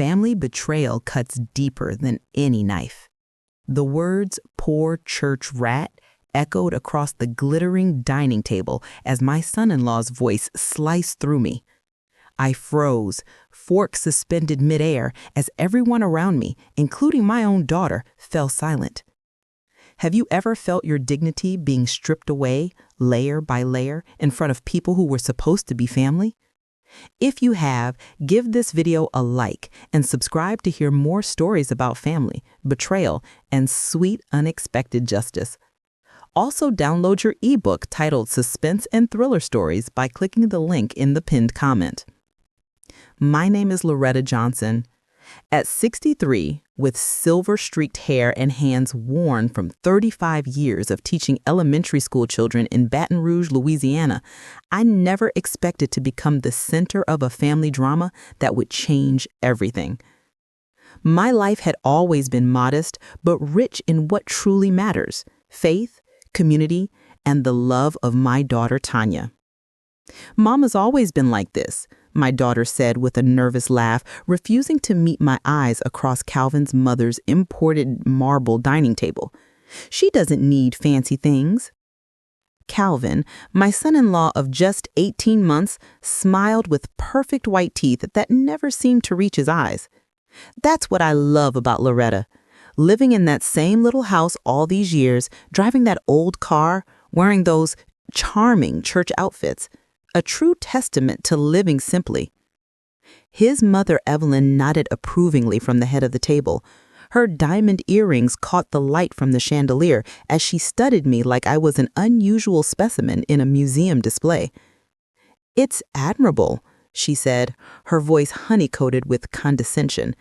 family betrayal cuts deeper than any knife. The words "poor church rat" echoed across the glittering dining table as my son-in-law's voice sliced through me. I froze, fork suspended midair as everyone around me, including my own daughter, fell silent. Have you ever felt your dignity being stripped away, layer by layer, in front of people who were supposed to be family? If you have, give this video a like and subscribe to hear more stories about family, betrayal, and sweet, unexpected justice. Also, download your ebook titled Suspense and Thriller Stories by clicking the link in the pinned comment. My name is Loretta Johnson. At 63, with silver-streaked hair and hands worn from 35 years of teaching elementary school children in Baton Rouge, Louisiana, I never expected to become the center of a family drama that would change everything. My life had always been modest, but rich in what truly matters: faith, community, and the love of my daughter, Tanya. "Mama's always been like this," my daughter said with a nervous laugh, refusing to meet my eyes across Calvin's mother's imported marble dining table. "She doesn't need fancy things." Calvin, my son-in-law of just 18 months, smiled with perfect white teeth that never seemed to reach his eyes. "That's what I love about Loretta. Living in that same little house all these years, driving that old car, wearing those charming church outfits. A true testament to living simply." His mother, Evelyn, nodded approvingly from the head of the table. Her diamond earrings caught the light from the chandelier as she studied me like I was an unusual specimen in a museum display. "It's admirable," she said, her voice honey-coated with condescension.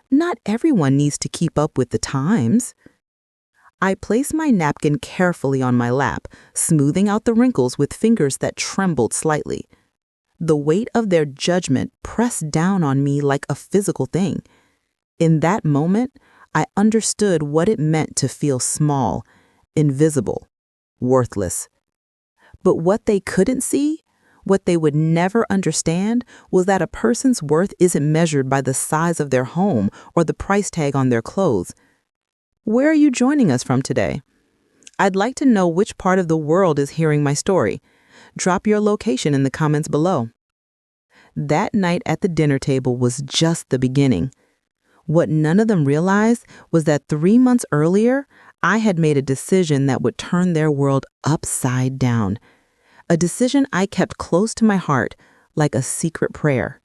"Not everyone needs to keep up with the times." I placed my napkin carefully on my lap, smoothing out the wrinkles with fingers that trembled slightly. The weight of their judgment pressed down on me like a physical thing. In that moment, I understood what it meant to feel small, invisible, worthless. But what they couldn't see, what they would never understand, was that a person's worth isn't measured by the size of their home or the price tag on their clothes. Where are you joining us from today? I'd like to know which part of the world is hearing my story. Drop your location in the comments below. That night at the dinner table was just the beginning. What none of them realized was that 3 months earlier, I had made a decision that would turn their world upside down. A decision I kept close to my heart, like a secret prayer.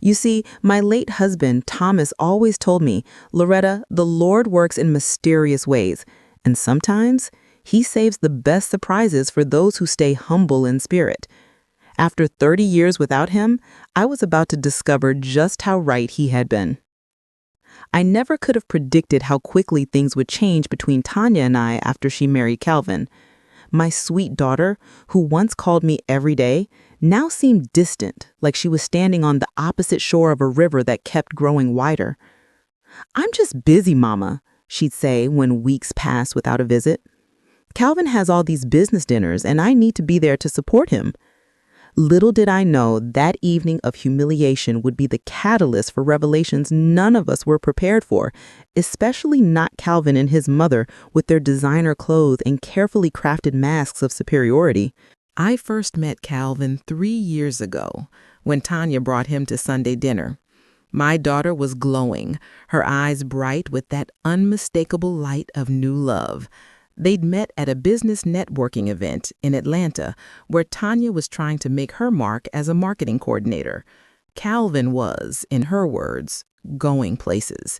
You see, my late husband, Thomas, always told me, "Loretta, the Lord works in mysterious ways, and sometimes He saves the best surprises for those who stay humble in spirit." After 30 years without Him, I was about to discover just how right He had been. I never could have predicted how quickly things would change between Tanya and I after she married Calvin. My sweet daughter, who once called me every day, now seemed distant, like she was standing on the opposite shore of a river that kept growing wider. "I'm just busy, Mama," she'd say when weeks passed without a visit. "Calvin has all these business dinners, and I need to be there to support him." Little did I know that evening of humiliation would be the catalyst for revelations none of us were prepared for, especially not Calvin and his mother with their designer clothes and carefully crafted masks of superiority. I first met Calvin 3 years ago when Tanya brought him to Sunday dinner. My daughter was glowing, her eyes bright with that unmistakable light of new love. They'd met at a business networking event in Atlanta where Tanya was trying to make her mark as a marketing coordinator. Calvin was, in her words, going places.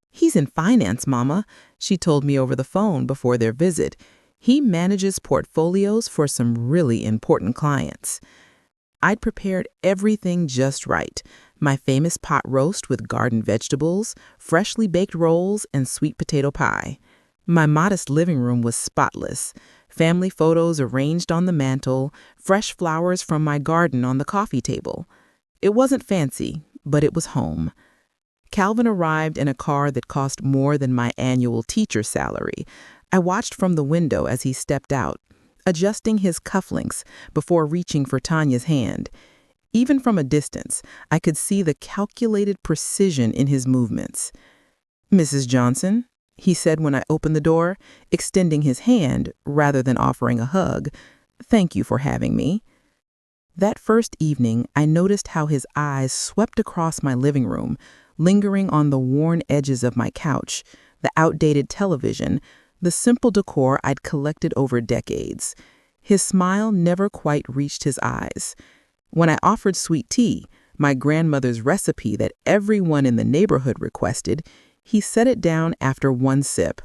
"He's in finance, Mama," she told me over the phone before their visit. "He manages portfolios for some really important clients." I'd prepared everything just right. My famous pot roast with garden vegetables, freshly baked rolls, and sweet potato pie. My modest living room was spotless. Family photos arranged on the mantle, fresh flowers from my garden on the coffee table. It wasn't fancy, but it was home. Calvin arrived in a car that cost more than my annual teacher salary. I watched from the window as he stepped out, adjusting his cufflinks before reaching for Tanya's hand. Even from a distance, I could see the calculated precision in his movements. "Mrs. Johnson," he said when I opened the door, extending his hand rather than offering a hug. "Thank you for having me." That first evening, I noticed how his eyes swept across my living room, lingering on the worn edges of my couch, the outdated television, the simple decor I'd collected over decades. His smile never quite reached his eyes. When I offered sweet tea, my grandmother's recipe that everyone in the neighborhood requested, he set it down after one sip.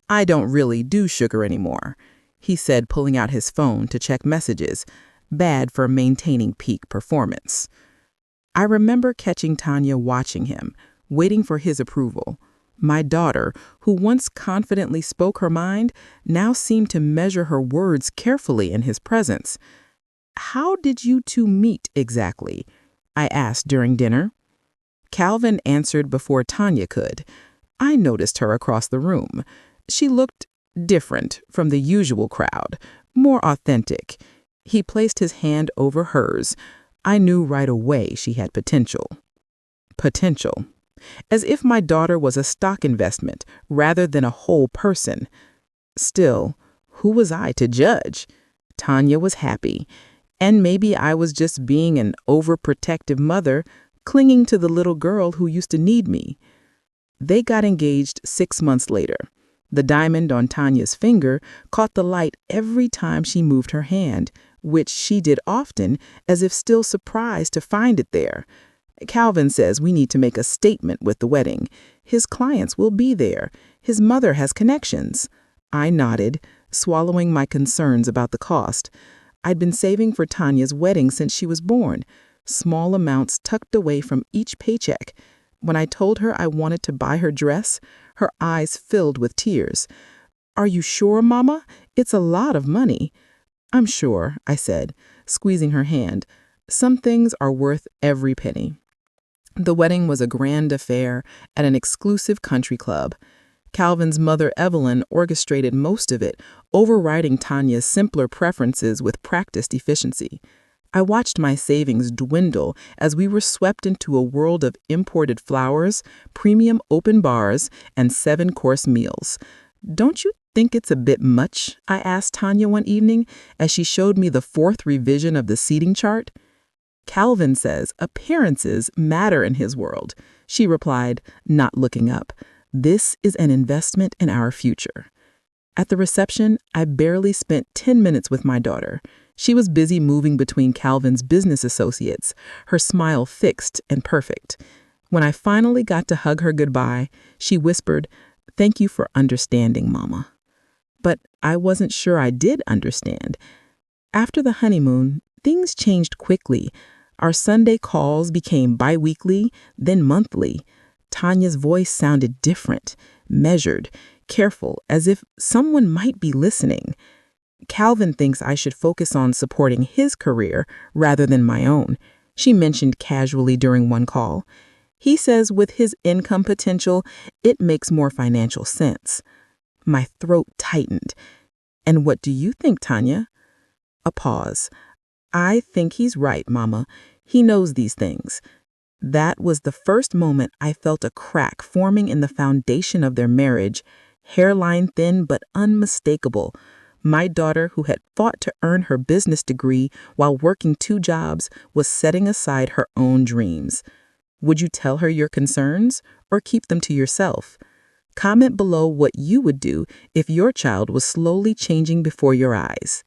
"I don't really do sugar anymore," he said, pulling out his phone to check messages, bad for maintaining peak performance. I remember catching Tanya watching him, waiting for his approval. My daughter, who once confidently spoke her mind, now seemed to measure her words carefully in his presence. "How did you two meet exactly?" I asked during dinner. Calvin answered before Tanya could. "I noticed her across the room. She looked different from the usual crowd, more authentic." He placed his hand over hers. I knew right away she had potential. Potential. As if my daughter was a stock investment rather than a whole person. Still, who was I to judge? Tanya was happy, and maybe I was just being an overprotective mother, clinging to the little girl who used to need me. They got engaged 6 months later. The diamond on Tanya's finger caught the light every time she moved her hand, which she did often, as if still surprised to find it there. Calvin says we need to make a statement with the wedding. His clients will be there. His mother has connections. I nodded, swallowing my concerns about the cost. I'd been saving for Tanya's wedding since she was born, small amounts tucked away from each paycheck. When I told her I wanted to buy her dress, her eyes filled with tears. "Are you sure, Mama? It's a lot of money." "I'm sure," I said, squeezing her hand. "Some things are worth every penny." The wedding was a grand affair at an exclusive country club. Calvin's mother, Evelyn, orchestrated most of it, overriding Tanya's simpler preferences with practiced efficiency. I watched my savings dwindle as we were swept into a world of imported flowers, premium open bars, and 7-course meals. "Don't you think it's a bit much?" I asked Tanya one evening as she showed me the 4th revision of the seating chart. "Calvin says appearances matter in his world," she replied, not looking up. "This is an investment in our future." At the reception, I barely spent 10 minutes with my daughter. She was busy moving between Calvin's business associates, her smile fixed and perfect. When I finally got to hug her goodbye, she whispered, "Thank you for understanding, Mama." But I wasn't sure I did understand. After the honeymoon, things changed quickly. Our Sunday calls became bi-weekly, then monthly. Tanya's voice sounded different, measured, careful, as if someone might be listening. Calvin thinks I should focus on supporting his career rather than my own, she mentioned casually during one call. He says with his income potential, it makes more financial sense. My throat tightened. "And what do you think, Tanya?" A pause. "I think he's right, Mama. He knows these things." That was the first moment I felt a crack forming in the foundation of their marriage, hairline thin but unmistakable. My daughter, who had fought to earn her business degree while working 2 jobs, was setting aside her own dreams. Would you tell her your concerns or keep them to yourself? Comment below what you would do if your child was slowly changing before your eyes.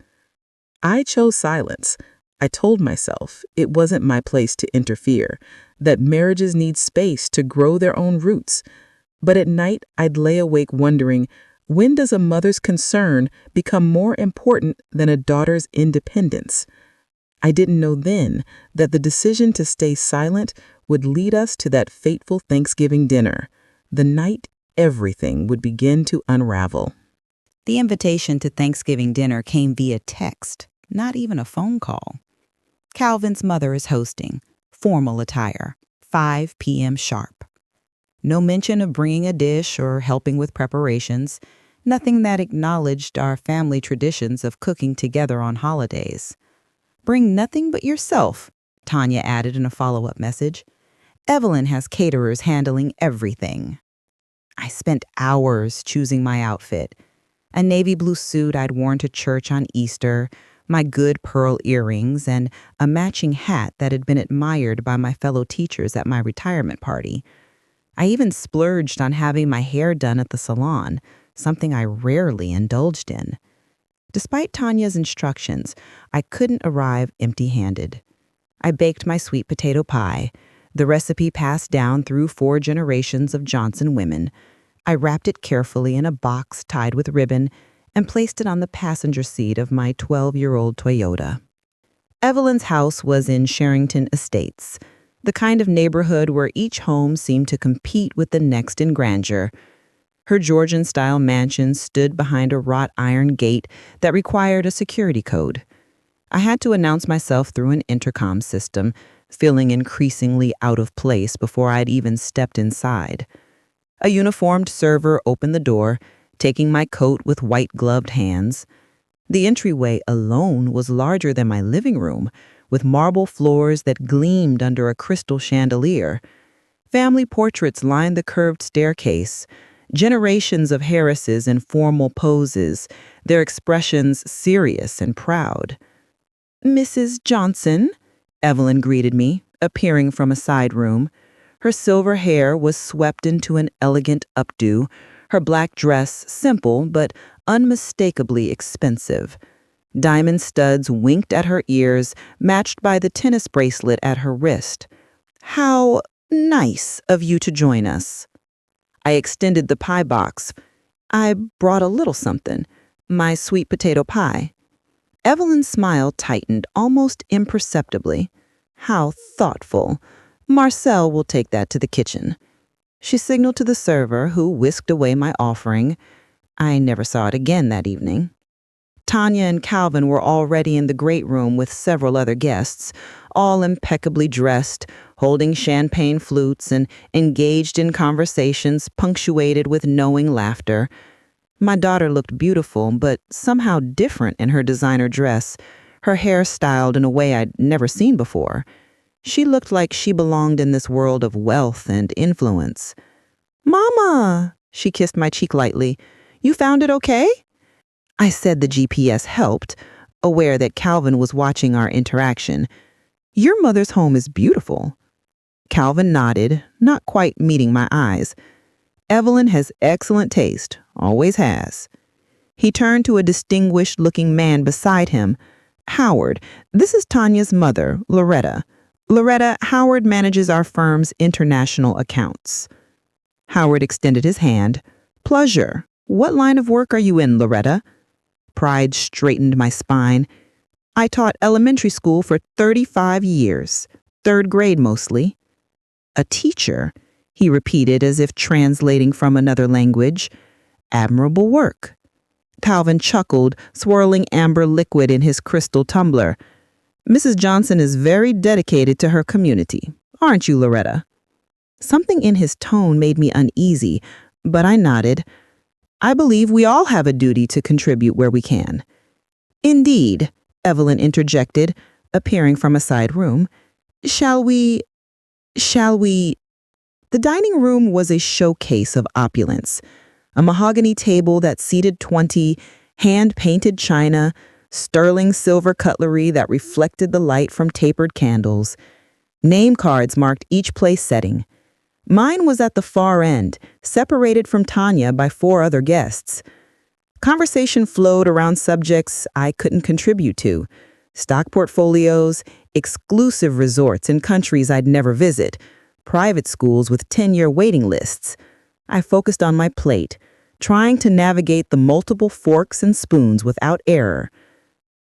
I chose silence. I told myself it wasn't my place to interfere, that marriages need space to grow their own roots. But at night, I'd lay awake wondering, when does a mother's concern become more important than a daughter's independence? I didn't know then that the decision to stay silent would lead us to that fateful Thanksgiving dinner, the night everything would begin to unravel. The invitation to Thanksgiving dinner came via text, not even a phone call. Calvin's mother is hosting, formal attire, 5 p.m. sharp. No mention of bringing a dish or helping with preparations, nothing that acknowledged our family traditions of cooking together on holidays. "Bring nothing but yourself," Tanya added in a follow-up message. Evelyn has caterers handling everything. I spent hours choosing my outfit. A navy blue suit I'd worn to church on Easter, my good pearl earrings, and a matching hat that had been admired by my fellow teachers at my retirement party. I even splurged on having my hair done at the salon, something I rarely indulged in. Despite Tanya's instructions, I couldn't arrive empty-handed. I baked my sweet potato pie, the recipe passed down through 4 generations of Johnson women. I wrapped it carefully in a box tied with ribbon and placed it on the passenger seat of my 12-year-old Toyota. Evelyn's house was in Sherrington Estates, the kind of neighborhood where each home seemed to compete with the next in grandeur. Her Georgian-style mansion stood behind a wrought iron gate that required a security code. I had to announce myself through an intercom system, feeling increasingly out of place before I'd even stepped inside. A uniformed server opened the door, taking my coat with white-gloved hands. The entryway alone was larger than my living room, with marble floors that gleamed under a crystal chandelier. Family portraits lined the curved staircase, generations of Harrises in formal poses, their expressions serious and proud. "Mrs. Johnson," Evelyn greeted me, appearing from a side room. Her silver hair was swept into an elegant updo, her black dress simple but unmistakably expensive. Diamond studs winked at her ears, matched by the tennis bracelet at her wrist. "How nice of you to join us." I extended the pie box. "I brought a little something, my sweet potato pie." Evelyn's smile tightened almost imperceptibly. "How thoughtful. Marcel will take that to the kitchen." She signaled to the server, who whisked away my offering. I never saw it again that evening. Tanya and Calvin were already in the great room with several other guests, all impeccably dressed, holding champagne flutes and engaged in conversations punctuated with knowing laughter. My daughter looked beautiful, but somehow different in her designer dress, her hair styled in a way I'd never seen before. She looked like she belonged in this world of wealth and influence. "Mama," she kissed my cheek lightly, "you found it okay?" I said the GPS helped, aware that Calvin was watching our interaction. "Your mother's home is beautiful." Calvin nodded, not quite meeting my eyes. "Evelyn has excellent taste, always has." He turned to a distinguished-looking man beside him. "Howard, this is Tanya's mother, Loretta. Loretta, Howard manages our firm's international accounts." Howard extended his hand. "Pleasure. What line of work are you in, Loretta?" Pride straightened my spine. "I taught elementary school for 35 years, 3rd grade mostly." "A teacher," he repeated as if translating from another language. "Admirable work." Calvin chuckled, swirling amber liquid in his crystal tumbler. "Mrs. Johnson is very dedicated to her community, aren't you, Loretta?" Something in his tone made me uneasy, but I nodded. "I believe we all have a duty to contribute where we can." "Indeed," Evelyn interjected, appearing from a side room. Shall we... The dining room was a showcase of opulence. A mahogany table that seated 20, hand-painted china, sterling silver cutlery that reflected the light from tapered candles. Name cards marked each place setting. Mine was at the far end, separated from Tanya by 4 other guests. Conversation flowed around subjects I couldn't contribute to: stock portfolios, exclusive resorts in countries I'd never visit, private schools with 10-year waiting lists. I focused on my plate, trying to navigate the multiple forks and spoons without error.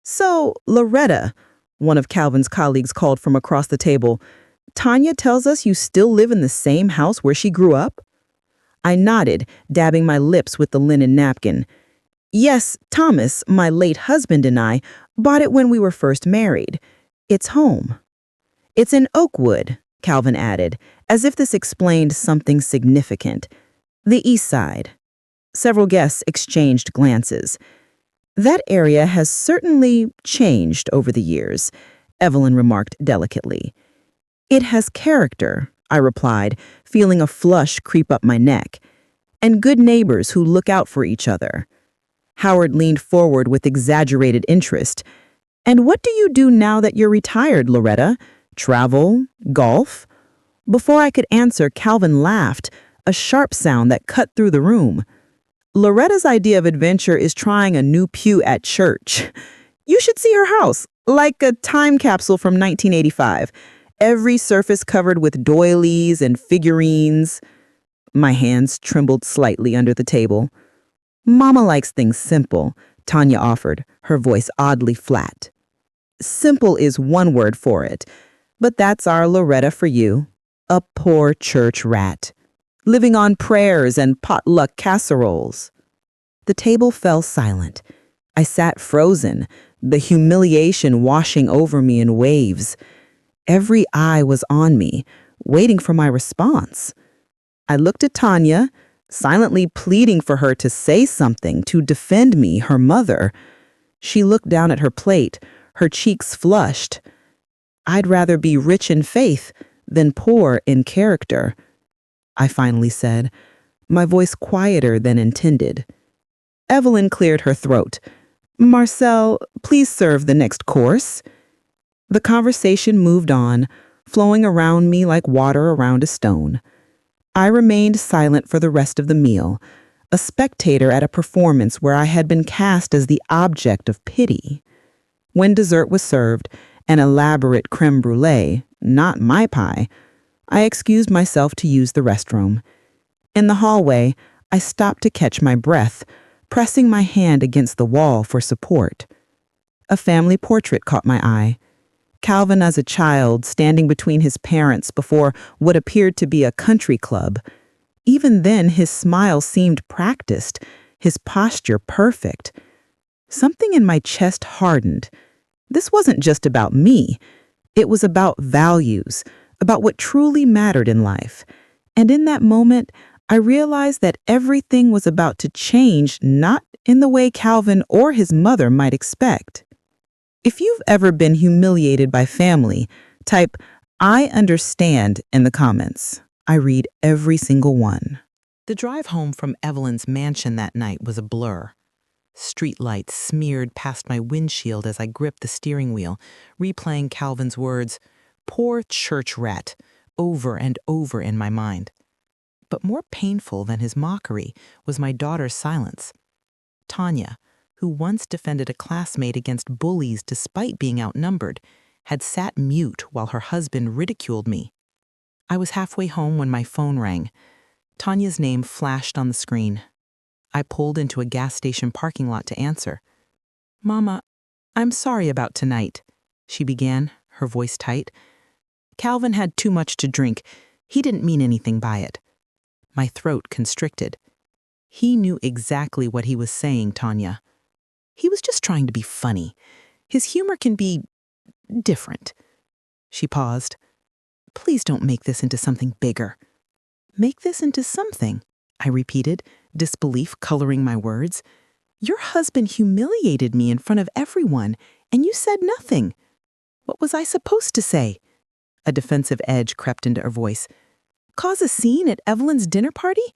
"So, Loretta," one of Calvin's colleagues called from across the table, "Tanya tells us you still live in the same house where she grew up?" I nodded, dabbing my lips with the linen napkin. "Yes, Thomas, my late husband, and I bought it when we were first married. It's home." "It's in Oakwood," Calvin added, as if this explained something significant. "The East Side." Several guests exchanged glances. "That area has certainly changed over the years. Evelyn remarked delicately. It has character, I replied, feeling a flush creep up my neck, and good neighbors who look out for each other. Howard leaned forward with exaggerated interest. And what do you do now that you're retired, Loretta? Travel? Golf? Before I could answer, Calvin laughed, a sharp sound that cut through the room. Loretta's idea of adventure is trying a new pew at church. You should see her house, like a time capsule from 1985. Every surface covered with doilies and figurines. My hands trembled slightly under the table. Mama likes things simple, Tanya offered, her voice oddly flat. Simple is one word for it, but that's our Loretta for you. A poor church rat, living on prayers and potluck casseroles. The table fell silent. I sat frozen, the humiliation washing over me in waves. Every eye was on me, waiting for my response. I looked at Tanya, silently pleading for her to say something, to defend me, her mother. She looked down at her plate, her cheeks flushed. I'd rather be rich in faith than poor in character, I finally said, my voice quieter than intended. Evelyn cleared her throat. Marcel, please serve the next course. The conversation moved on, flowing around me like water around a stone. I remained silent for the rest of the meal, a spectator at a performance where I had been cast as the object of pity. When dessert was served, an elaborate creme brulee, not my pie, I excused myself to use the restroom. In the hallway, I stopped to catch my breath, pressing my hand against the wall for support. A family portrait caught my eye. Calvin as a child, standing between his parents before what appeared to be a country club. Even then, his smile seemed practiced, his posture perfect. Something in my chest hardened. This wasn't just about me. It was about values, about what truly mattered in life. And in that moment, I realized that everything was about to change, not in the way Calvin or his mother might expect. If you've ever been humiliated by family, type "I understand" in the comments. I read every single one. The drive home from Evelyn's mansion that night was a blur. Street lights smeared past my windshield as I gripped the steering wheel, replaying Calvin's words, "Poor church rat," over and over in my mind. But more painful than his mockery was my daughter's silence. Tanya, who once defended a classmate against bullies despite being outnumbered, had sat mute while her husband ridiculed me. I was halfway home when my phone rang. Tanya's name flashed on the screen. I pulled into a gas station parking lot to answer. "Mama, I'm sorry about tonight," she began, her voice tight. "Calvin had too much to drink. He didn't mean anything by it." My throat constricted. He knew exactly what he was saying, Tanya. He was just trying to be funny. His humor can be different. She paused. "Please don't make this into something bigger." "Make this into something," I repeated, disbelief coloring my words. "Your husband humiliated me in front of everyone, and you said nothing. What was I supposed to say?" A defensive edge crept into her voice. "Cause a scene at Evelyn's dinner party?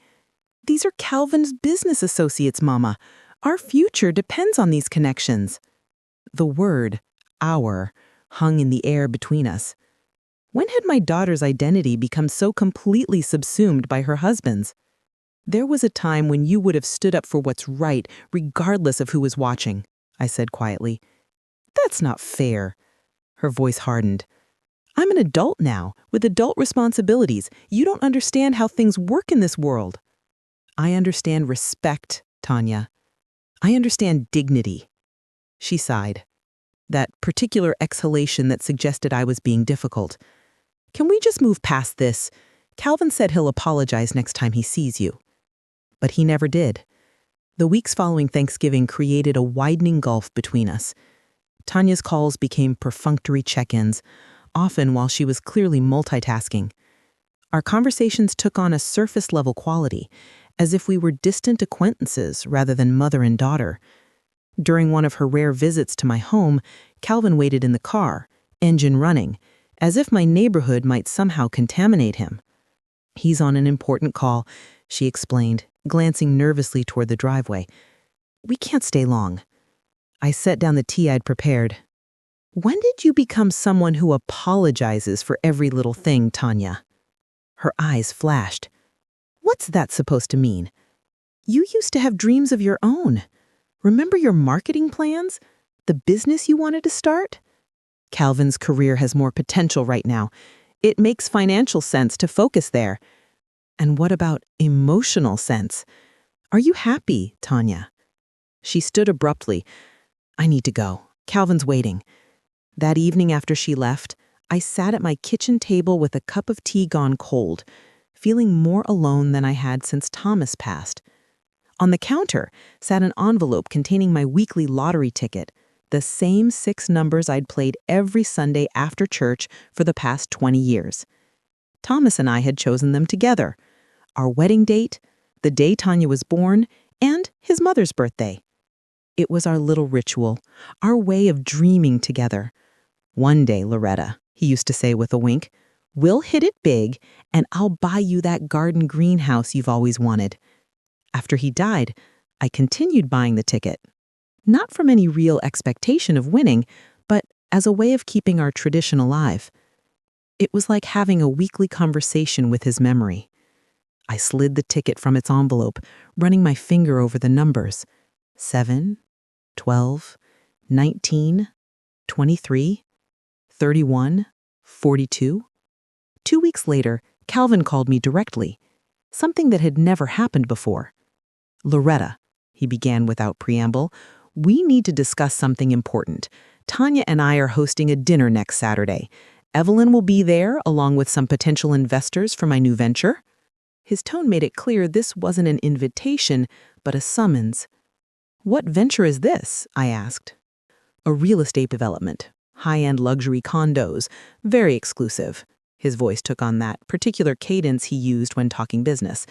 These are Calvin's business associates, Mama. Our future depends on these connections." The word, "our," hung in the air between us. When had my daughter's identity become so completely subsumed by her husband's? "There was a time when you would have stood up for what's right, regardless of who was watching," I said quietly. "That's not fair." Her voice hardened. "I'm an adult now, with adult responsibilities. You don't understand how things work in this world." "I understand respect, Tanya. I understand dignity." She sighed. That particular exhalation that suggested I was being difficult. "Can we just move past this? Calvin said he'll apologize next time he sees you." But he never did. The weeks following Thanksgiving created a widening gulf between us. Tanya's calls became perfunctory check-ins, often while she was clearly multitasking. Our conversations took on a surface-level quality, as if we were distant acquaintances rather than mother and daughter. During one of her rare visits to my home, Calvin waited in the car, engine running, as if my neighborhood might somehow contaminate him. "He's on an important call," she explained, glancing nervously toward the driveway. "We can't stay long." I set down the tea I'd prepared. "When did you become someone who apologizes for every little thing, Tanya?" Her eyes flashed. "What's that supposed to mean? You used to have dreams of your own. Remember your marketing plans? The business you wanted to start?" "Calvin's career has more potential right now. It makes financial sense to focus there." "And what about emotional sense? Are you happy, Tanya?" She stood abruptly. "I need to go. Calvin's waiting." That evening after she left, I sat at my kitchen table with a cup of tea gone cold, feeling more alone than I had since Thomas passed. On the counter sat an envelope containing my weekly lottery ticket, the same 6 numbers I'd played every Sunday after church for the past 20 years. Thomas and I had chosen them together. Our wedding date, the day Tanya was born, and his mother's birthday. It was our little ritual, our way of dreaming together. "One day, Loretta," he used to say with a wink, "we'll hit it big, and I'll buy you that garden greenhouse you've always wanted." After he died, I continued buying the ticket. Not from any real expectation of winning, but as a way of keeping our tradition alive. It was like having a weekly conversation with his memory. I slid the ticket from its envelope, running my finger over the numbers. 7, 12, 19, 23, 31, 42. 2 weeks later, Calvin called me directly, something that had never happened before. "Loretta," he began without preamble, "we need to discuss something important. Tanya and I are hosting a dinner next Saturday. Evelyn will be there, along with some potential investors for my new venture." His tone made it clear this wasn't an invitation, but a summons. "What venture is this?" I asked. "A real estate development. High-end luxury condos. Very exclusive." His voice took on that particular cadence he used when talking business.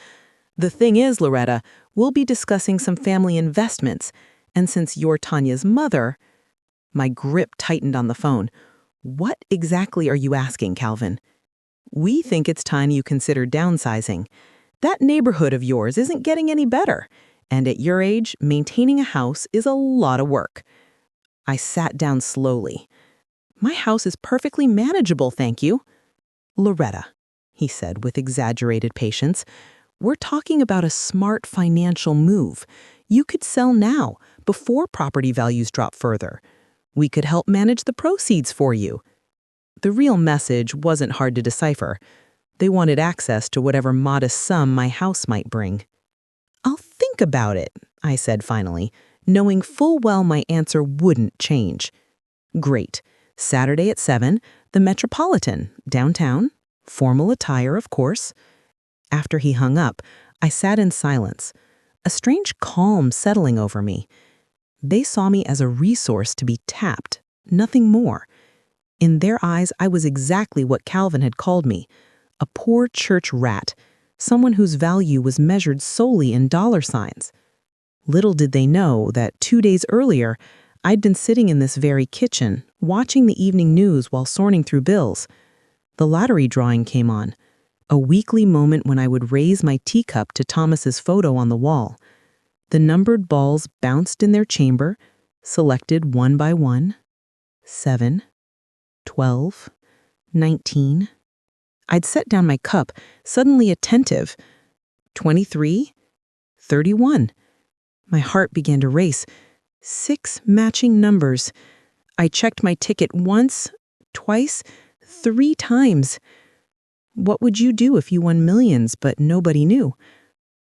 "The thing is, Loretta, we'll be discussing some family investments, and since you're Tanya's mother—" My grip tightened on the phone. "What exactly are you asking, Calvin?" "We think it's time you consider downsizing. That neighborhood of yours isn't getting any better, and at your age, maintaining a house is a lot of work." I sat down slowly. "My house is perfectly manageable, thank you." "Loretta," he said with exaggerated patience, "we're talking about a smart financial move. You could sell now, before property values drop further. We could help manage the proceeds for you." The real message wasn't hard to decipher. They wanted access to whatever modest sum my house might bring. "I'll think about it," I said finally, knowing full well my answer wouldn't change. "Great. Saturday at 7, the Metropolitan, downtown. Formal attire, of course." After he hung up, I sat in silence, a strange calm settling over me. They saw me as a resource to be tapped, nothing more. In their eyes, I was exactly what Calvin had called me, a poor church rat, someone whose value was measured solely in dollar signs. Little did they know that 2 days earlier, I'd been sitting in this very kitchen, watching the evening news while sorting through bills. The lottery drawing came on, a weekly moment when I would raise my teacup to Thomas's photo on the wall. The numbered balls bounced in their chamber, selected one by one. 7, 12, 19. I'd set down my cup, suddenly attentive. 23, 31. My heart began to race. 6 matching numbers. I checked my ticket once, twice, 3 times. What would you do if you won millions but nobody knew?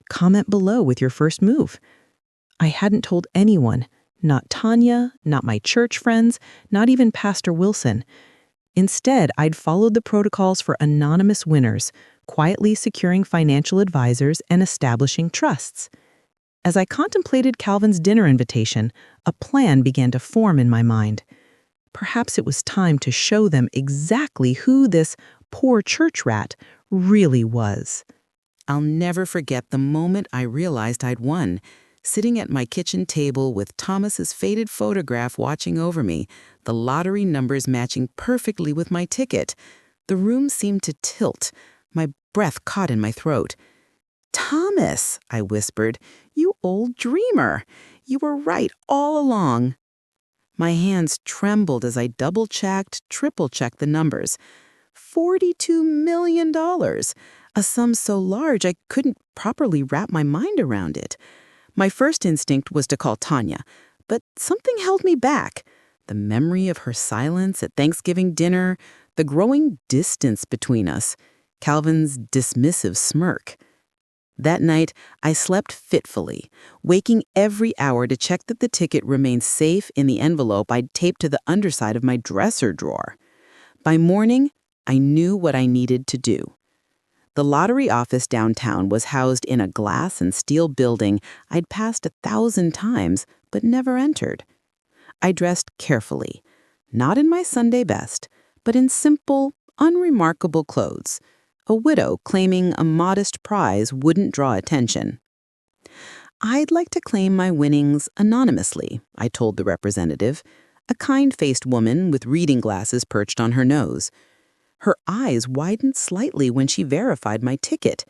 Comment below with your first move. I hadn't told anyone, not Tanya, not my church friends, not even Pastor Wilson. Instead, I'd followed the protocols for anonymous winners, quietly securing financial advisors and establishing trusts. As I contemplated Calvin's dinner invitation, a plan began to form in my mind. Perhaps it was time to show them exactly who this poor church rat really was. I'll never forget the moment I realized I'd won. Sitting at my kitchen table with Thomas's faded photograph watching over me, the lottery numbers matching perfectly with my ticket, the room seemed to tilt. My breath caught in my throat. "Thomas," I whispered, "you old dreamer. You were right all along." My hands trembled as I double-checked, triple-checked the numbers. $42 million, a sum so large I couldn't properly wrap my mind around it. My first instinct was to call Tanya, but something held me back. The memory of her silence at Thanksgiving dinner, the growing distance between us, Calvin's dismissive smirk. That night, I slept fitfully, waking every hour to check that the ticket remained safe in the envelope I'd taped to the underside of my dresser drawer. By morning, I knew what I needed to do. The lottery office downtown was housed in a glass and steel building I'd passed 1,000 times but never entered. I dressed carefully, not in my Sunday best, but in simple, unremarkable clothes. A widow claiming a modest prize wouldn't draw attention. "I'd like to claim my winnings anonymously," I told the representative, a kind-faced woman with reading glasses perched on her nose. Her eyes widened slightly when she verified my ticket.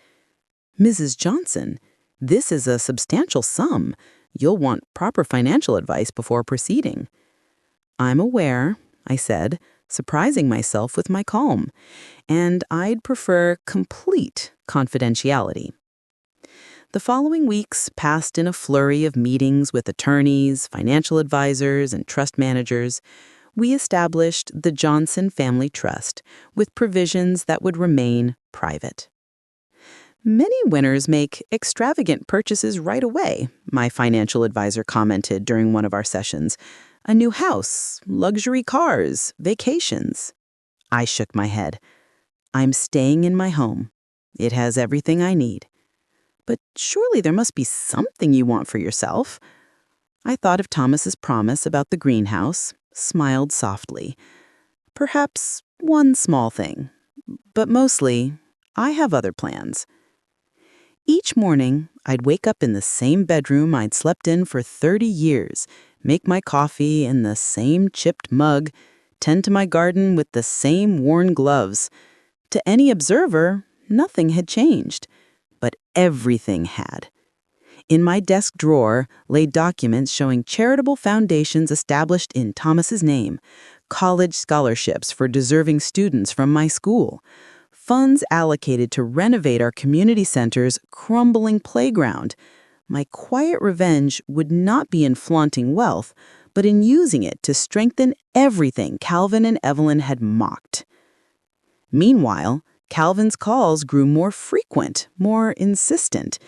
"Mrs. Johnson, this is a substantial sum. You'll want proper financial advice before proceeding." "I'm aware," I said, surprising myself with my calm, "and I'd prefer complete confidentiality." The following weeks passed in a flurry of meetings with attorneys, financial advisors, and trust managers. We established the Johnson Family Trust with provisions that would remain private. "Many winners make extravagant purchases right away," my financial advisor commented during one of our sessions. "A new house, luxury cars, vacations." I shook my head. "I'm staying in my home. It has everything I need." "But surely there must be something you want for yourself." I thought of Thomas's promise about the greenhouse, smiled softly. "Perhaps one small thing. But mostly, I have other plans." Each morning, I'd wake up in the same bedroom I'd slept in for 30 years, make my coffee in the same chipped mug, tend to my garden with the same worn gloves. To any observer, nothing had changed. But everything had. In my desk drawer lay documents showing charitable foundations established in Thomas's name, college scholarships for deserving students from my school, funds allocated to renovate our community center's crumbling playground. My quiet revenge would not be in flaunting wealth, but in using it to strengthen everything Calvin and Evelyn had mocked. Meanwhile, Calvin's calls grew more frequent, more insistent.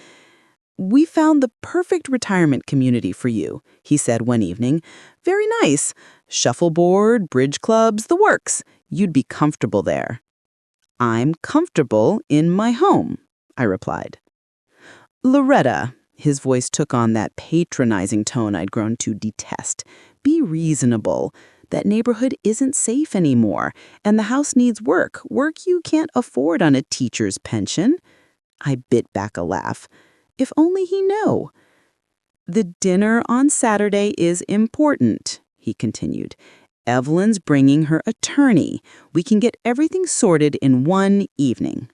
"We found the perfect retirement community for you," he said one evening. "Very nice. Shuffleboard, bridge clubs, the works. You'd be comfortable there." "I'm comfortable in my home," I replied. "Loretta," his voice took on that patronizing tone I'd grown to detest, "be reasonable. That neighborhood isn't safe anymore, and the house needs work you can't afford on a teacher's pension." I bit back a laugh. If only he knew. "The dinner on Saturday is important," he continued. "Evelyn's bringing her attorney. We can get everything sorted in one evening."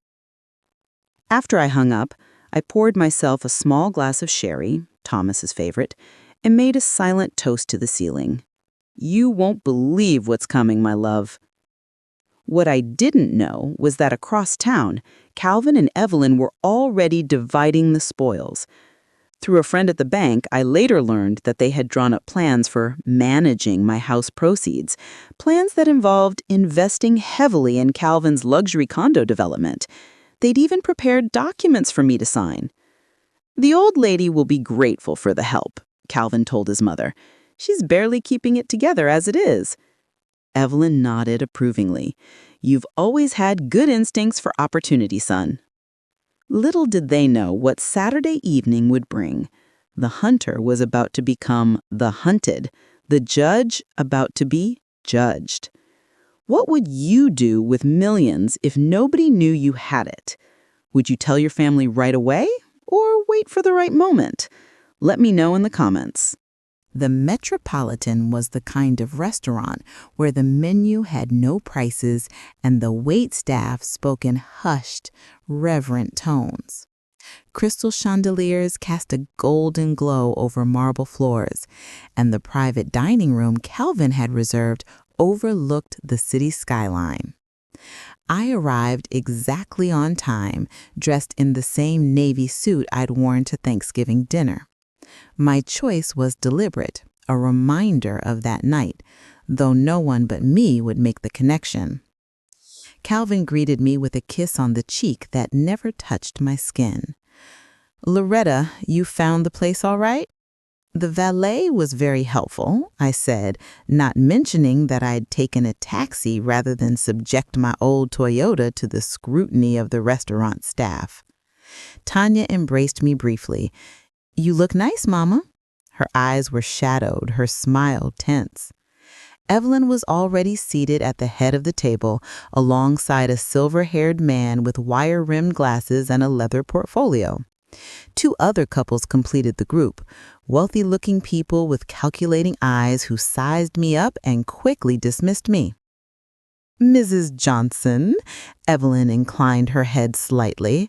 After I hung up, I poured myself a small glass of sherry, Thomas's favorite, and made a silent toast to the ceiling. "You won't believe what's coming, my love." What I didn't know was that across town, Calvin and Evelyn were already dividing the spoils. Through a friend at the bank, I later learned that they had drawn up plans for managing my house proceeds, plans that involved investing heavily in Calvin's luxury condo development. They'd even prepared documents for me to sign. "The old lady will be grateful for the help," Calvin told his mother. "She's barely keeping it together as it is." Evelyn nodded approvingly. "You've always had good instincts for opportunity, son." Little did they know what Saturday evening would bring. The hunter was about to become the hunted, the judge about to be judged. What would you do with millions if nobody knew you had it? Would you tell your family right away or wait for the right moment? Let me know in the comments. The Metropolitan was the kind of restaurant where the menu had no prices and the wait staff spoke in hushed, reverent tones. Crystal chandeliers cast a golden glow over marble floors, and the private dining room Calvin had reserved overlooked the city skyline. I arrived exactly on time, dressed in the same navy suit I'd worn to Thanksgiving dinner. My choice was deliberate, a reminder of that night, though no one but me would make the connection. Calvin greeted me with a kiss on the cheek that never touched my skin. "Loretta, you found the place all right?" "The valet was very helpful," I said, not mentioning that I'd taken a taxi rather than subject my old Toyota to the scrutiny of the restaurant staff. Tanya embraced me briefly. "You look nice, Mama." Her eyes were shadowed, her smile tense. Evelyn was already seated at the head of the table alongside a silver-haired man with wire-rimmed glasses and a leather portfolio. Two other couples completed the group, wealthy-looking people with calculating eyes who sized me up and quickly dismissed me. "Mrs. Johnson," Evelyn inclined her head slightly,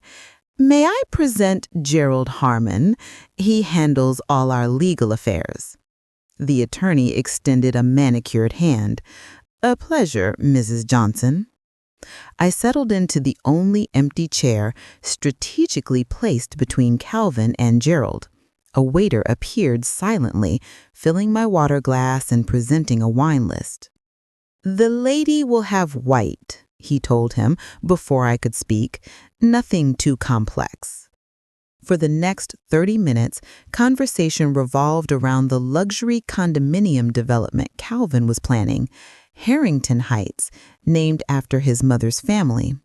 "may I present Gerald Harmon? He handles all our legal affairs." The attorney extended a manicured hand. "A pleasure, Mrs. Johnson." I settled into the only empty chair strategically placed between Calvin and Gerald. A waiter appeared silently, filling my water glass and presenting a wine list. "The lady will have white," he told him before I could speak. "Nothing too complex." For the next 30 minutes, conversation revolved around the luxury condominium development Calvin was planning, Harrington Heights, named after his mother's family.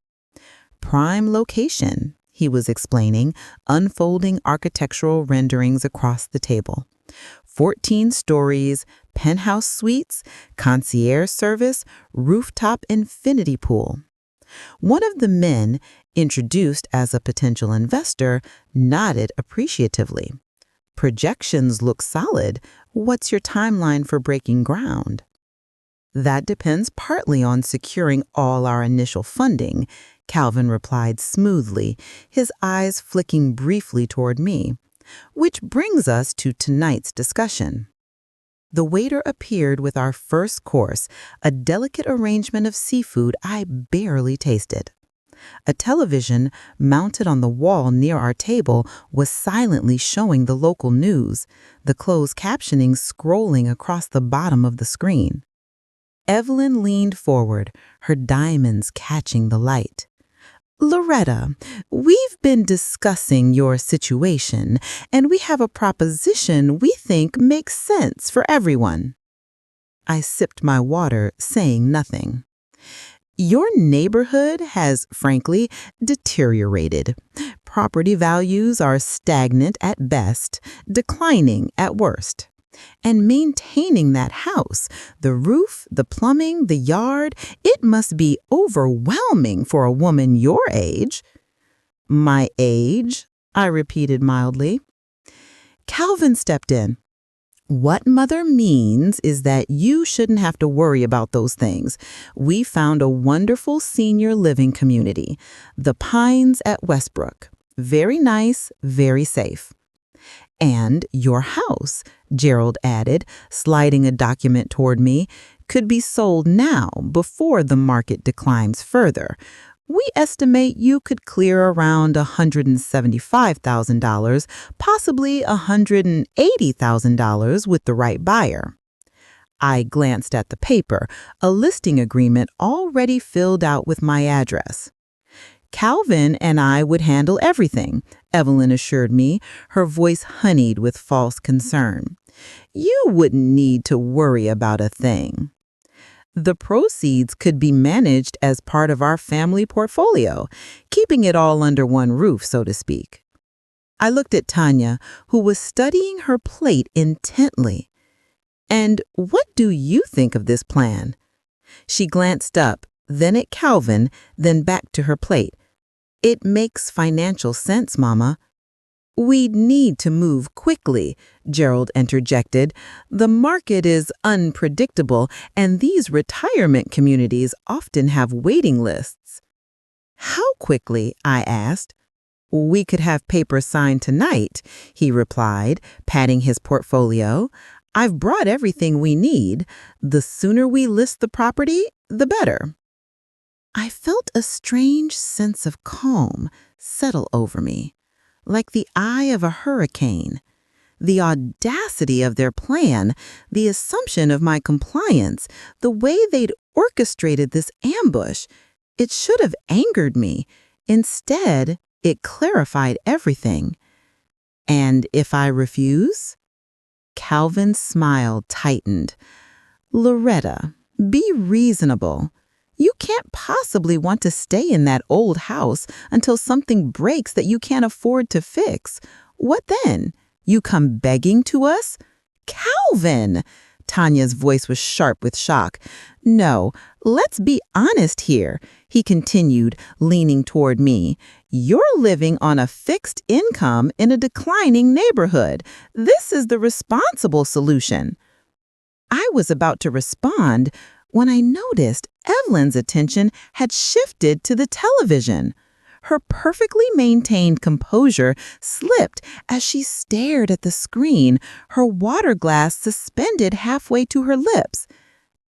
"Prime location," he was explaining, unfolding architectural renderings across the table. 14 stories, penthouse suites, concierge service, rooftop infinity pool. One of the men, introduced as a potential investor, nodded appreciatively. "Projections look solid. What's your timeline for breaking ground?" "That depends partly on securing all our initial funding," Calvin replied smoothly, his eyes flicking briefly toward me. "Which brings us to tonight's discussion." The waiter appeared with our first course, a delicate arrangement of seafood I barely tasted. A television mounted on the wall near our table was silently showing the local news, the closed captioning scrolling across the bottom of the screen. Evelyn leaned forward, her diamonds catching the light. "Loretta, we've been discussing your situation, and we have a proposition we think makes sense for everyone." I sipped my water, saying nothing. "Your neighborhood has, frankly, deteriorated. Property values are stagnant at best, declining at worst. And maintaining that house, the roof, the plumbing, the yard, it must be overwhelming for a woman your age." "My age?" I repeated mildly. Calvin stepped in. "What Mother means is that you shouldn't have to worry about those things. We found a wonderful senior living community, the Pines at Westbrook. Very nice, very safe. And your house," Gerald added, sliding a document toward me, "could be sold now before the market declines further. We estimate you could clear around $175,000, possibly $180,000 with the right buyer." I glanced at the paper, a listing agreement already filled out with my address. "Calvin and I would handle everything," Evelyn assured me, her voice honeyed with false concern. "You wouldn't need to worry about a thing. The proceeds could be managed as part of our family portfolio, keeping it all under one roof, so to speak." I looked at Tanya, who was studying her plate intently. "And what do you think of this plan?" She glanced up, then at Calvin, then back to her plate. "It makes financial sense, Mama." We need to move quickly, Gerald interjected. The market is unpredictable, and these retirement communities often have waiting lists. How quickly? I asked. We could have papers signed tonight, he replied, patting his portfolio. I've brought everything we need. The sooner we list the property, the better. I felt a strange sense of calm settle over me, like the eye of a hurricane. The audacity of their plan, the assumption of my compliance, the way they'd orchestrated this ambush, it should have angered me. Instead, it clarified everything. And if I refuse? Calvin's smile tightened. Loretta, be reasonable. You can't possibly want to stay in that old house until something breaks that you can't afford to fix. What then? You come begging to us? Calvin! Tanya's voice was sharp with shock. No, let's be honest here, he continued, leaning toward me. You're living on a fixed income in a declining neighborhood. This is the responsible solution. I was about to respond when I noticed Evelyn's attention had shifted to the television. Her perfectly maintained composure slipped as she stared at the screen, her water glass suspended halfway to her lips.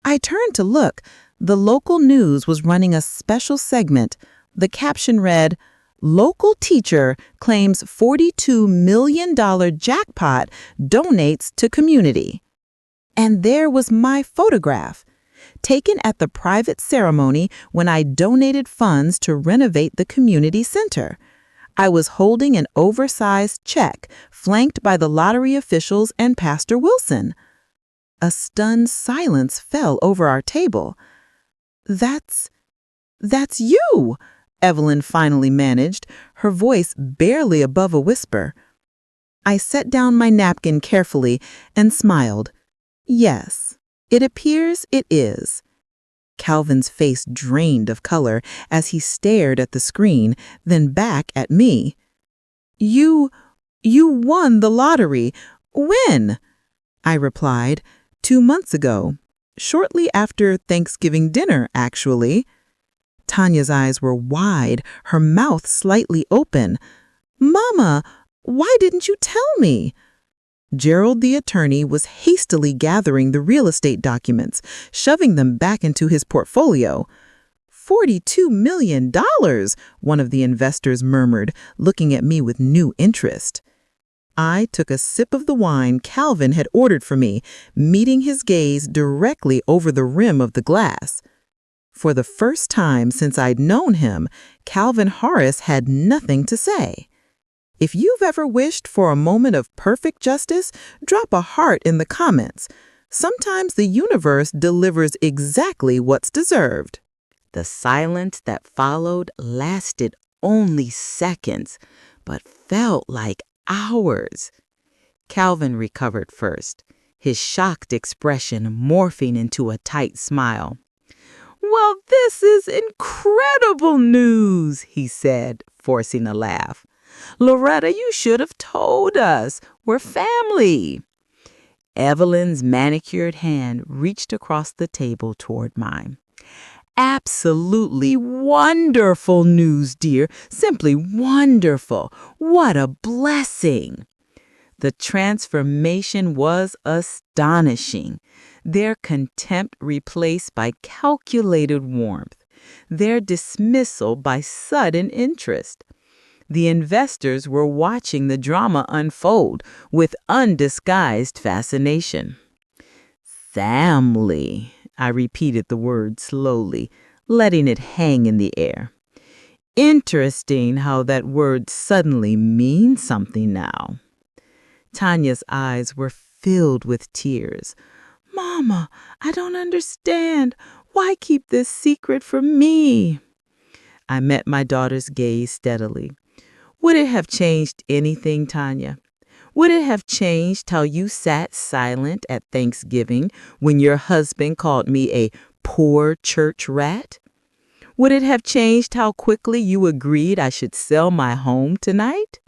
I turned to look. The local news was running a special segment. The caption read, "Local teacher claims $42 million jackpot donates to community." And there was my photograph, taken at the private ceremony when I donated funds to renovate the community center. I was holding an oversized check, flanked by the lottery officials and Pastor Wilson. A stunned silence fell over our table. That's you, Evelyn finally managed, her voice barely above a whisper. I set down my napkin carefully and smiled. Yes, it appears it is. Calvin's face drained of color as he stared at the screen, then back at me. You won the lottery. When? I replied, 2 months ago. Shortly after Thanksgiving dinner, actually. Tanya's eyes were wide, her mouth slightly open. Mama, why didn't you tell me? Gerald, the attorney, was hastily gathering the real estate documents, shoving them back into his portfolio. $42 million, one of the investors murmured, looking at me with new interest. I took a sip of the wine Calvin had ordered for me, meeting his gaze directly over the rim of the glass. For the first time since I'd known him, Calvin Harris had nothing to say. If you've ever wished for a moment of perfect justice, drop a heart in the comments. Sometimes the universe delivers exactly what's deserved. The silence that followed lasted only seconds, but felt like hours. Calvin recovered first, his shocked expression morphing into a tight smile. "Well, this is incredible news," he said, forcing a laugh. "Loretta, you should have told us. We're family." Evelyn's manicured hand reached across the table toward mine. "Absolutely wonderful news, dear. Simply wonderful. What a blessing." The transformation was astonishing. Their contempt replaced by calculated warmth. Their dismissal by sudden interest. The investors were watching the drama unfold with undisguised fascination. "Family," I repeated the word slowly, letting it hang in the air. Interesting how that word suddenly means something now. Tanya's eyes were filled with tears. "Mama, I don't understand. Why keep this secret from me?" I met my daughter's gaze steadily. Would it have changed anything, Tanya? Would it have changed how you sat silent at Thanksgiving when your husband called me a poor church rat? Would it have changed how quickly you agreed I should sell my home tonight?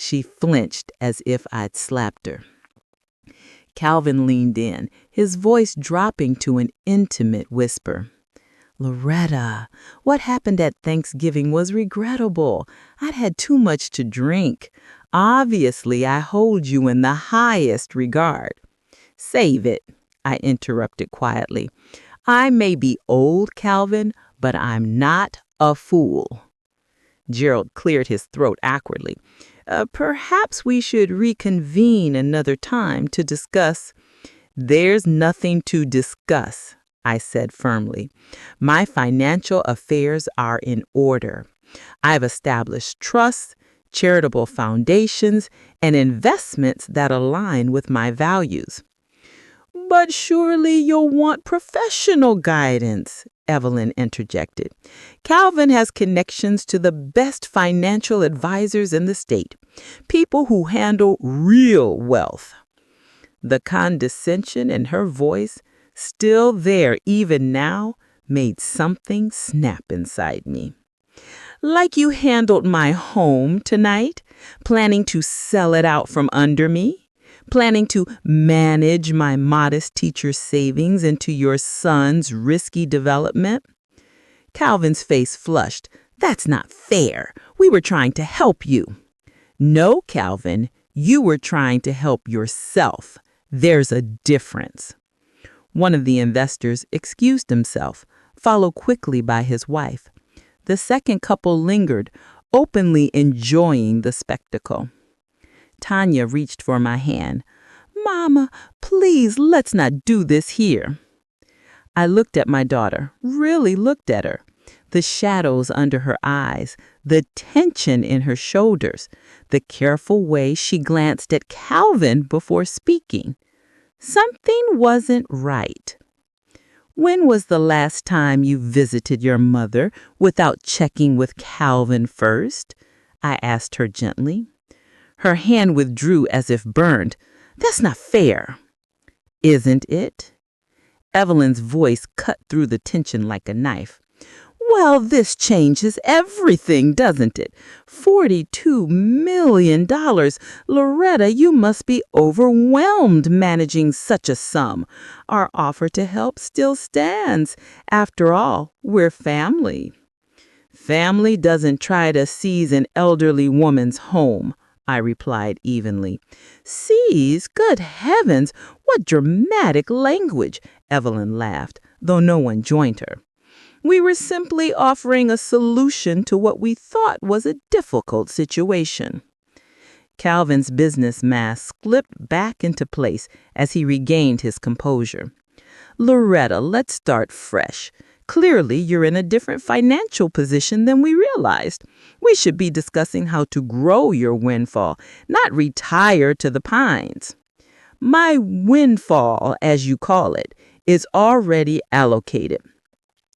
She flinched as if I'd slapped her. Calvin leaned in, his voice dropping to an intimate whisper. Loretta, what happened at Thanksgiving was regrettable. I'd had too much to drink. Obviously, I hold you in the highest regard. Save it, I interrupted quietly. I may be old, Calvin, but I'm not a fool. Gerald cleared his throat awkwardly. Perhaps we should reconvene another time to discuss. There's nothing to discuss, I said firmly. My financial affairs are in order. I've established trusts, charitable foundations, and investments that align with my values. But surely you'll want professional guidance, Evelyn interjected. Calvin has connections to the best financial advisors in the state, people who handle real wealth. The condescension in her voice, still there even now, made something snap inside me. Like you handled my home tonight, planning to sell it out from under me? Planning to manage my modest teacher savings into your son's risky development? Calvin's face flushed. That's not fair. We were trying to help you. No, Calvin, you were trying to help yourself. There's a difference. One of the investors excused himself, followed quickly by his wife. The second couple lingered, openly enjoying the spectacle. Tanya reached for my hand. Mama, please, let's not do this here. I looked at my daughter, really looked at her. The shadows under her eyes, the tension in her shoulders, the careful way she glanced at Calvin before speaking. Something wasn't right. When was the last time you visited your mother without checking with Calvin first? I asked her gently. Her hand withdrew as if burned. That's not fair. Isn't it? Evelyn's voice cut through the tension like a knife. Well, this changes everything, doesn't it? $42 million. Loretta, you must be overwhelmed managing such a sum. Our offer to help still stands. After all, we're family. Family doesn't try to seize an elderly woman's home, I replied evenly. Seize? Good heavens, what dramatic language, Evelyn laughed, though no one joined her. We were simply offering a solution to what we thought was a difficult situation. Calvin's business mask slipped back into place as he regained his composure. Loretta, let's start fresh. Clearly, you're in a different financial position than we realized. We should be discussing how to grow your windfall, not retire to the pines. My windfall, as you call it, is already allocated.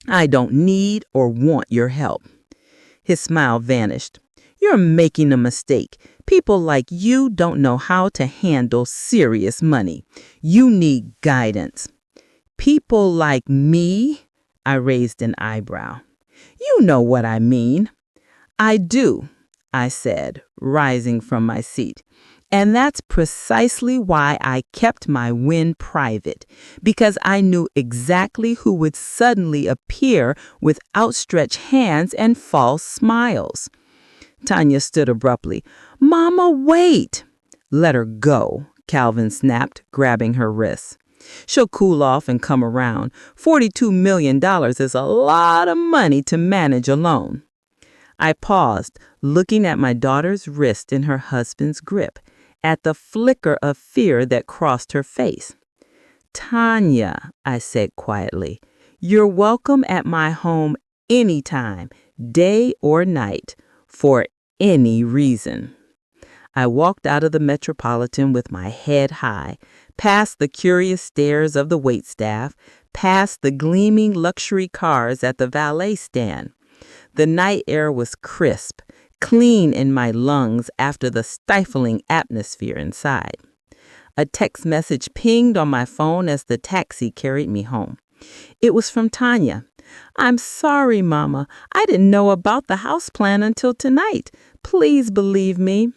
I don't need or want your help. His smile vanished. You're making a mistake. People like you don't know how to handle serious money. You need guidance. People like me? I raised an eyebrow. You know what I mean. I do, I said, rising from my seat. And that's precisely why I kept my win private, because I knew exactly who would suddenly appear with outstretched hands and false smiles. Tanya stood abruptly. Mama, wait! Let her go, Calvin snapped, grabbing her wrists. She'll cool off and come around. $42 million is a lot of money to manage alone. I paused, looking at my daughter's wrist in her husband's grip, at the flicker of fear that crossed her face. Tanya, I said quietly, you're welcome at my home anytime, day or night, for any reason. I walked out of the Metropolitan with my head high, past the curious stares of the waitstaff, past the gleaming luxury cars at the valet stand. The night air was crisp, clean in my lungs after the stifling atmosphere inside. A text message pinged on my phone as the taxi carried me home. It was from Tanya. I'm sorry, Mama. I didn't know about the house plan until tonight. Please believe me.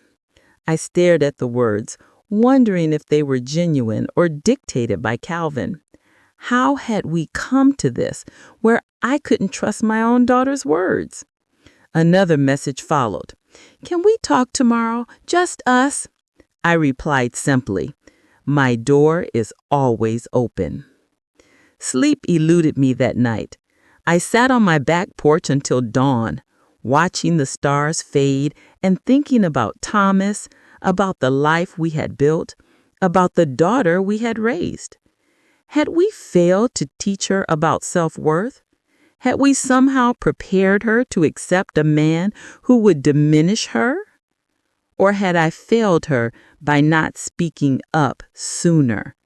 I stared at the words, wondering if they were genuine or dictated by Calvin. How had we come to this, where I couldn't trust my own daughter's words? Another message followed. "Can we talk tomorrow? Just us?" I replied simply, "My door is always open." Sleep eluded me that night. I sat on my back porch until dawn, watching the stars fade and thinking about Thomas, about the life we had built, about the daughter we had raised. Had we failed to teach her about self-worth? Had we somehow prepared her to accept a man who would diminish her? Or had I failed her by not speaking up sooner?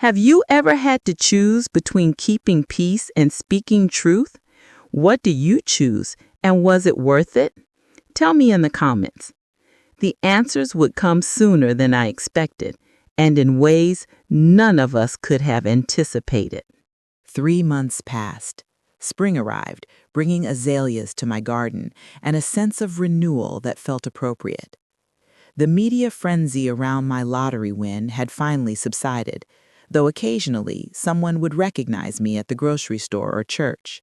Have you ever had to choose between keeping peace and speaking truth? What do you choose, and was it worth it? Tell me in the comments. The answers would come sooner than I expected, and in ways none of us could have anticipated. 3 months passed. Spring arrived, bringing azaleas to my garden and a sense of renewal that felt appropriate. The media frenzy around my lottery win had finally subsided, though occasionally someone would recognize me at the grocery store or church.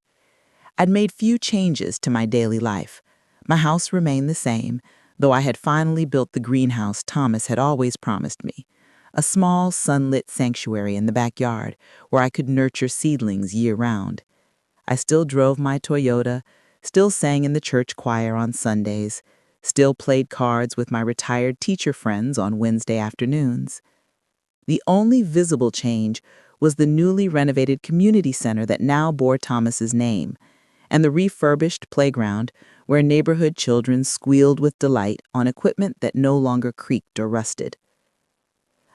I'd made few changes to my daily life. My house remained the same, though I had finally built the greenhouse Thomas had always promised me, a small sunlit sanctuary in the backyard where I could nurture seedlings year-round. I still drove my Toyota, still sang in the church choir on Sundays, still played cards with my retired teacher friends on Wednesday afternoons. The only visible change was the newly renovated community center that now bore Thomas's name, and the refurbished playground where neighborhood children squealed with delight on equipment that no longer creaked or rusted.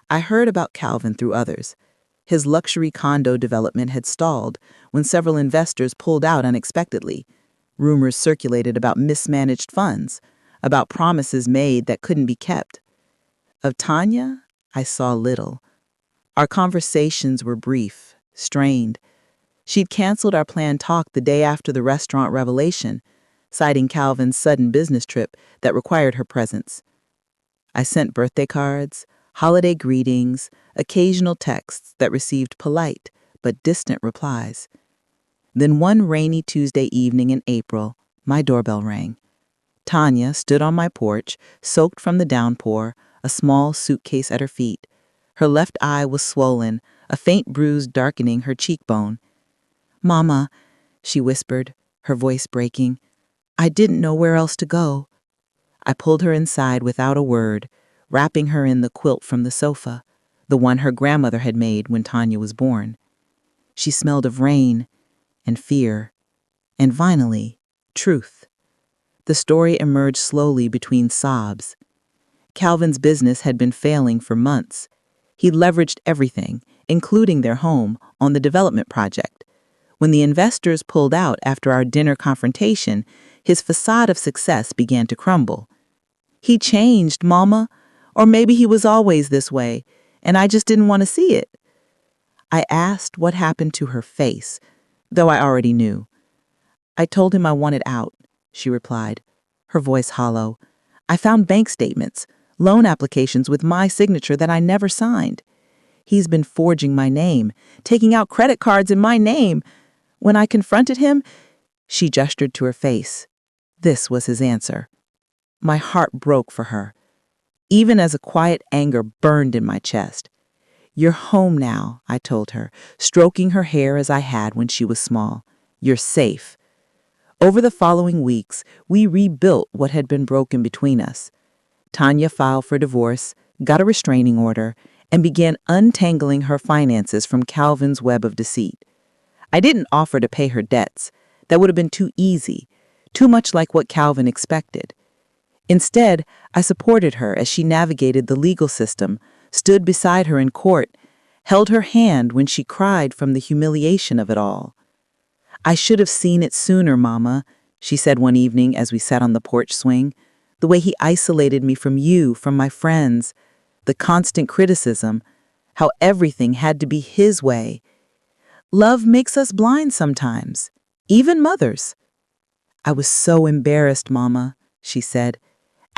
I heard about Calvin through others. His luxury condo development had stalled when several investors pulled out unexpectedly. Rumors circulated about mismanaged funds, about promises made that couldn't be kept. Of Tanya, I saw little. Our conversations were brief, strained. She'd canceled our planned talk the day after the restaurant revelation, citing Calvin's sudden business trip that required her presence. I sent birthday cards, holiday greetings, occasional texts that received polite but distant replies. Then one rainy Tuesday evening in April, my doorbell rang. Tanya stood on my porch, soaked from the downpour, a small suitcase at her feet. Her left eye was swollen, a faint bruise darkening her cheekbone. "Mama," she whispered, her voice breaking, "I didn't know where else to go." I pulled her inside without a word, wrapping her in the quilt from the sofa, the one her grandmother had made when Tanya was born. She smelled of rain and fear, and finally, truth. The story emerged slowly between sobs. Calvin's business had been failing for months. He'd leveraged everything, including their home, on the development project. When the investors pulled out after our dinner confrontation, his facade of success began to crumble. "He changed, Mama. Or maybe he was always this way, and I just didn't want to see it." I asked what happened to her face, though I already knew. "I told him I wanted out," she replied, her voice hollow. "I found bank statements, loan applications with my signature that I never signed. He's been forging my name, taking out credit cards in my name. When I confronted him," she gestured to her face. This was his answer. My heart broke for her, even as a quiet anger burned in my chest. "You're home now," I told her, stroking her hair as I had when she was small. "You're safe." Over the following weeks, we rebuilt what had been broken between us. Tanya filed for divorce, got a restraining order, and began untangling her finances from Calvin's web of deceit. I didn't offer to pay her debts. That would have been too easy, too much like what Calvin expected. Instead, I supported her as she navigated the legal system, stood beside her in court, held her hand when she cried from the humiliation of it all. "I should have seen it sooner, Mama," she said one evening as we sat on the porch swing. "The way he isolated me from you, from my friends, the constant criticism, how everything had to be his way. Love makes us blind sometimes, even mothers." "I was so embarrassed, Mama," she said.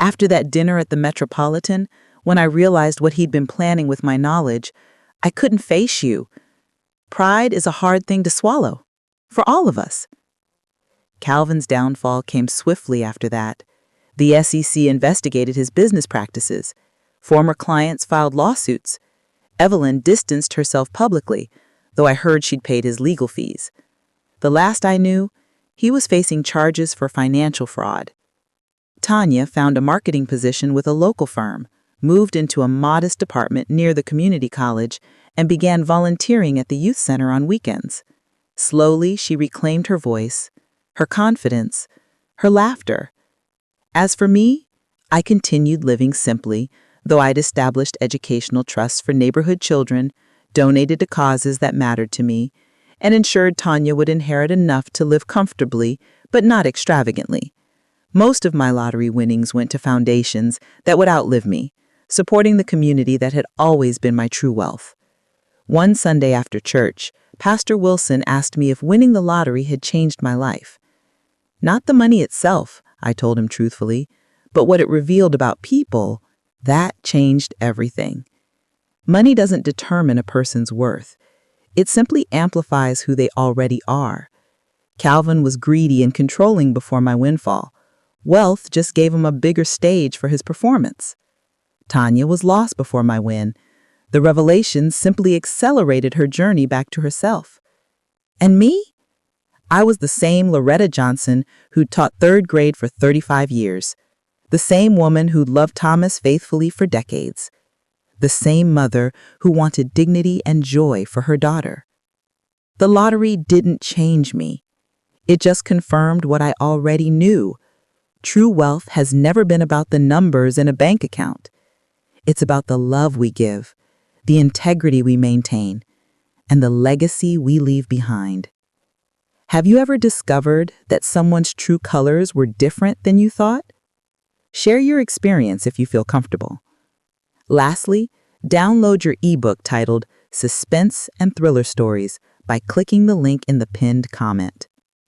After that dinner at the Metropolitan, when I realized what he'd been planning with my knowledge, I couldn't face you. Pride is a hard thing to swallow. For all of us. Calvin's downfall came swiftly after that. The SEC investigated his business practices. Former clients filed lawsuits. Evelyn distanced herself publicly, though I heard she'd paid his legal fees. The last I knew, he was facing charges for financial fraud. Tanya found a marketing position with a local firm, moved into a modest apartment near the community college, and began volunteering at the youth center on weekends. Slowly, she reclaimed her voice, her confidence, her laughter. As for me, I continued living simply, though I'd established educational trusts for neighborhood children, donated to causes that mattered to me, and ensured Tanya would inherit enough to live comfortably, but not extravagantly. Most of my lottery winnings went to foundations that would outlive me, supporting the community that had always been my true wealth. One Sunday after church, Pastor Wilson asked me if winning the lottery had changed my life. Not the money itself, I told him truthfully, but what it revealed about people, that changed everything. Money doesn't determine a person's worth. It simply amplifies who they already are. Calvin was greedy and controlling before my windfall. Wealth just gave him a bigger stage for his performance. Tanya was lost before my win. The revelation simply accelerated her journey back to herself. And me? I was the same Loretta Johnson who'd taught third grade for 35 years. The same woman who'd loved Thomas faithfully for decades. The same mother who wanted dignity and joy for her daughter. The lottery didn't change me. It just confirmed what I already knew. True wealth has never been about the numbers in a bank account. It's about the love we give, the integrity we maintain, and the legacy we leave behind. Have you ever discovered that someone's true colors were different than you thought? Share your experience if you feel comfortable. Lastly, download your ebook titled Suspense and Thriller Stories by clicking the link in the pinned comment.